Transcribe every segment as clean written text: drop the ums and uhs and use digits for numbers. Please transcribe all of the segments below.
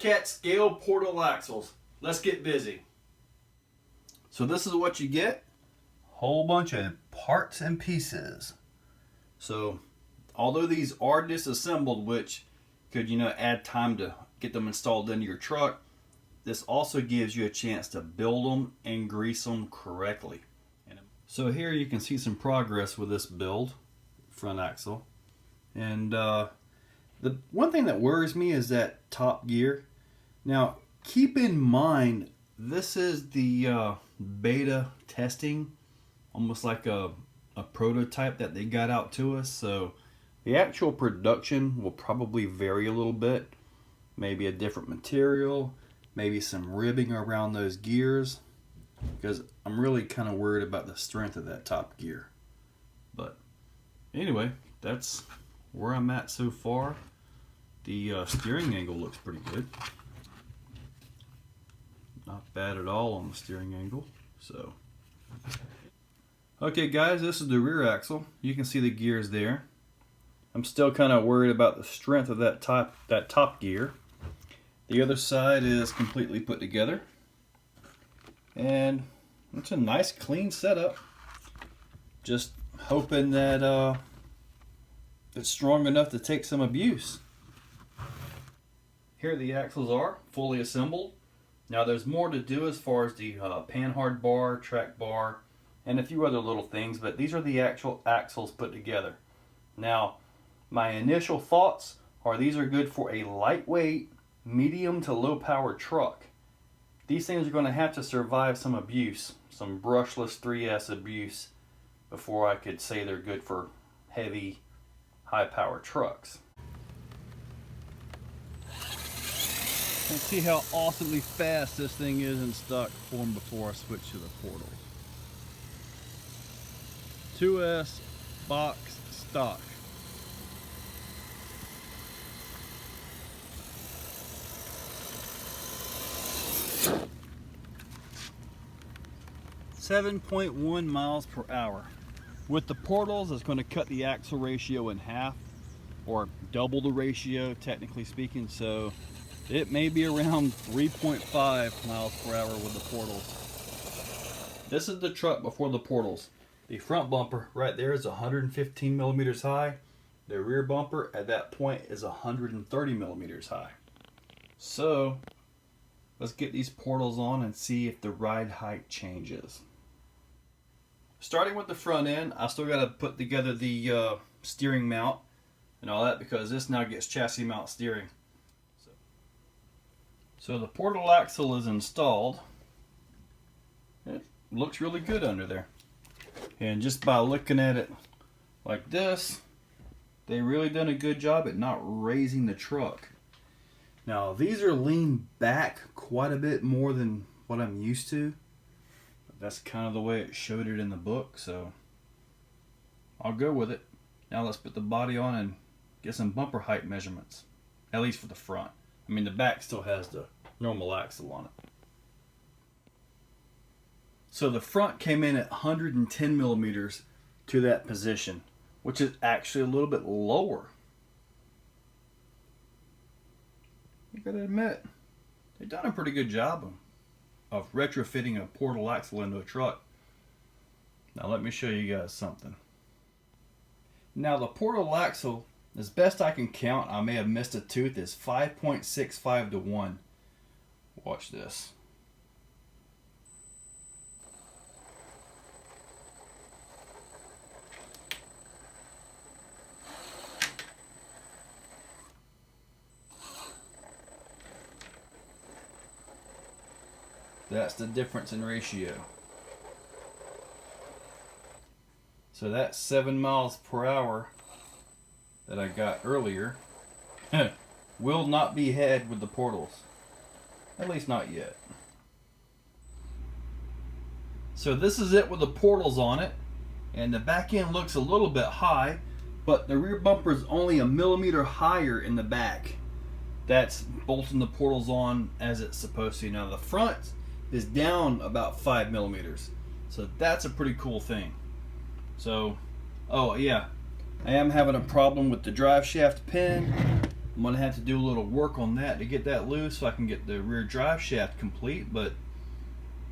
Redcat scale portal axles. Let's get busy. So this is what you get. Whole bunch of parts and pieces. So although these are disassembled, which could, add time to get them installed into your truck, this also gives you a chance to build them and grease them correctly. So here you can see some progress with this build, front axle. And the one thing that worries me is that top gear. Now keep in mind, this is the beta testing, almost like a prototype that they got out to us. So the actual production will probably vary a little bit. Maybe a different material, maybe some ribbing around those gears, because I'm really kind of worried about the strength of that top gear. But anyway, that's where I'm at so far. The steering angle looks pretty good. Not bad at all on the steering angle. So, okay guys, this is the rear axle. You can see the gears there. I'm still kind of worried about the strength of that top gear. The other side is completely put together. And it's a nice clean setup. Just hoping that it's strong enough to take some abuse. Here the axles are fully assembled. Now there's more to do as far as the panhard bar, track bar, and a few other little things, but these are the actual axles put together. Now my initial thoughts are these are good for a lightweight, medium to low power truck. These things are going to have to survive some abuse, some brushless 3S abuse, before I could say they're good for heavy, high power trucks. And see how awesomely fast this thing is in stock form before I switch to the portals. 2S box stock. .1 miles per hour. With the portals, it's going to cut the axle ratio in half, or double the ratio, technically speaking. So it may be around 3.5 miles per hour with the portals. This is the truck before the portals. The front bumper right there is 115 millimeters high. The rear bumper at that point is 130 millimeters high. So let's get these portals on and see if the ride height changes. Starting with the front end, I still got to put together the steering mount and all that, because this now gets chassis mount steering. So the portal axle is installed. It looks really good under there. And just by looking at it like this, they really done a good job at not raising the truck. Now these are leaned back quite a bit more than what I'm used to. That's kind of the way it showed it in the book, so I'll go with it. Now let's put the body on and get some bumper height measurements, at least for the front. I mean, the back still has the normal axle on it. So the front came in at 110 millimeters to that position, which is actually a little bit lower. You gotta admit, they've done a pretty good job of retrofitting a portal axle into a truck. Now let me show you guys something. Now the portal axle, as best I can count, I may have missed a tooth, is 5.65 to 1. Watch this. That's the difference in ratio. So that 7 miles per hour that I got earlier will not be had with the portals. At least not yet. So this is it with the portals on it. And the back end looks a little bit high, but the rear bumper is only a millimeter higher in the back. That's bolting the portals on as it's supposed to. Now the front is down about 5 millimeters. So that's a pretty cool thing. So, oh yeah, I am having a problem with the drive shaft pin. I'm gonna have to do a little work on that to get that loose so I can get the rear drive shaft complete, but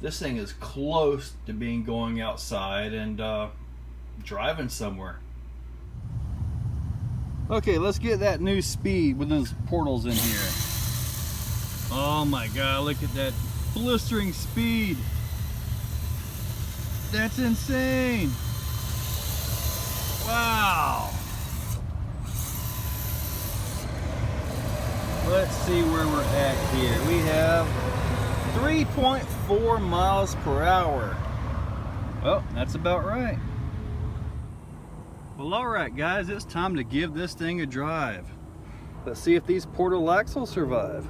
this thing is close to being going outside and driving somewhere. Okay, let's get that new speed with those portals in here. Oh my god, look at that blistering speed. That's insane. Wow. Let's see where we're at here. We have 3.4 miles per hour. Well, that's about right. Well, alright guys, it's time to give this thing a drive. Let's see if these portal axles survive.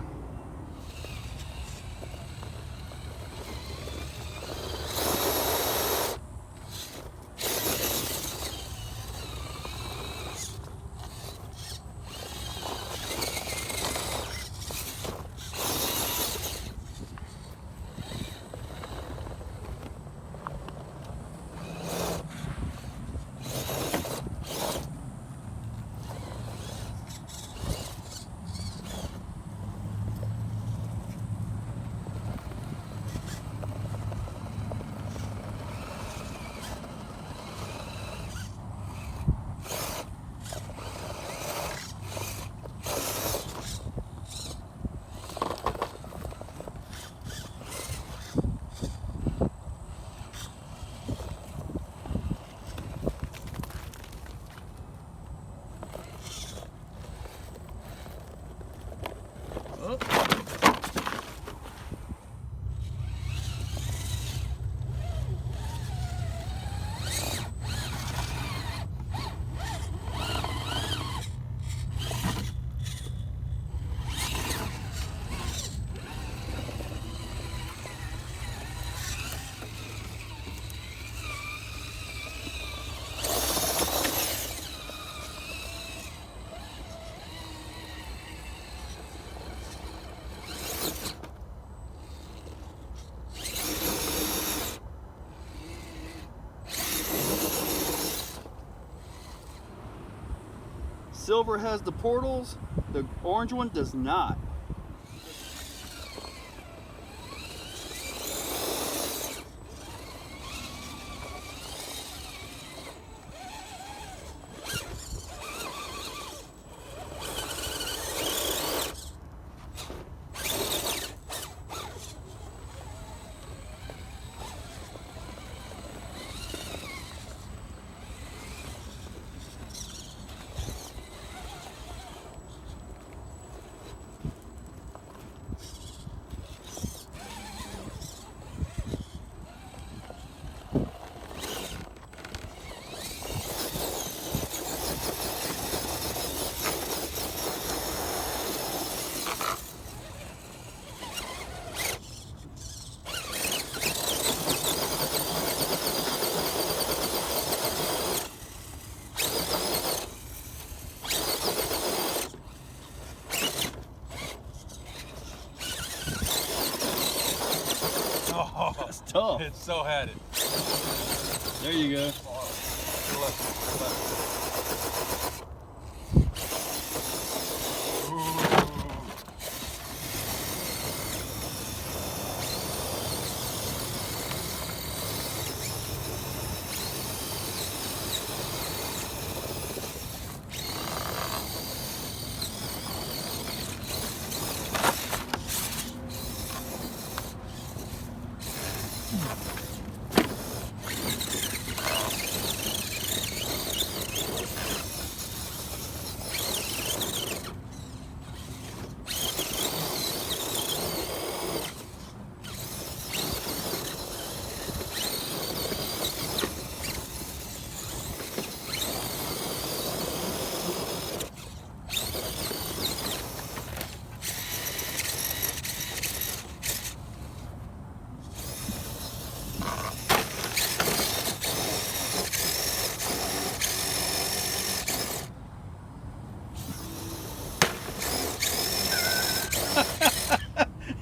Silver has the portals, the orange one does not. That's tough. It so had it. There you go.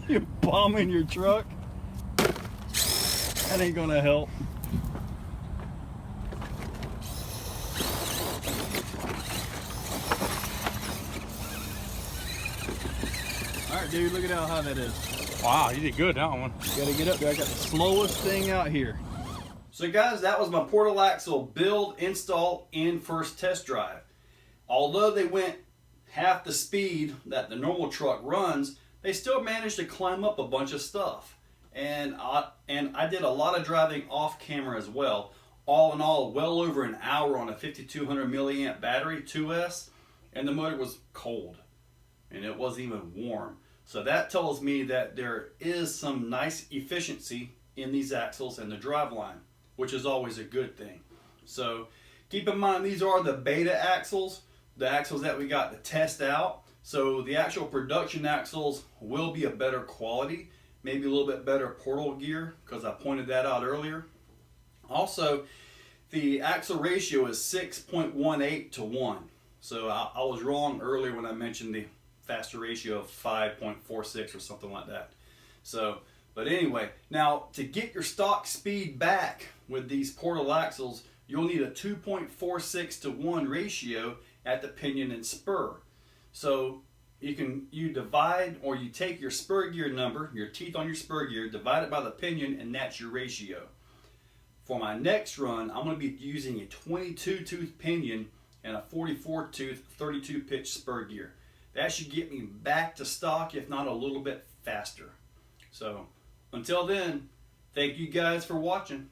You're bombing your truck? That ain't gonna help. right, dude, look at how high that is. Wow, you did good that one. Gotta get up there. I got the slowest thing out here. So guys, that was my portal axle build, install, and first test drive. Although they went half the speed that the normal truck runs, they still managed to climb up a bunch of stuff. And I did a lot of driving off camera as well. All in all, well over an hour on a 5200 milliamp battery 2S, and the motor was cold and it wasn't even warm. So that tells me that there is some nice efficiency in these axles and the drive line, which is always a good thing. So keep in mind, these are the beta axles, the axles that we got to test out. So the actual production axles will be a better quality, maybe a little bit better portal gear, because I pointed that out earlier. Also, the axle ratio is 6.18 to 1. So I was wrong earlier when I mentioned the faster ratio of 5.46 or something like that. So, but anyway, now to get your stock speed back with these portal axles, you'll need a 2.46 to 1 ratio at the pinion and spur. So you divide, or you take your spur gear number, your teeth on your spur gear, divide it by the pinion, and that's your ratio. For my next run, I'm going to be using a 22 tooth pinion and a 44 tooth 32 pitch spur gear. That should get me back to stock, if not a little bit faster. So until then, thank you guys for watching.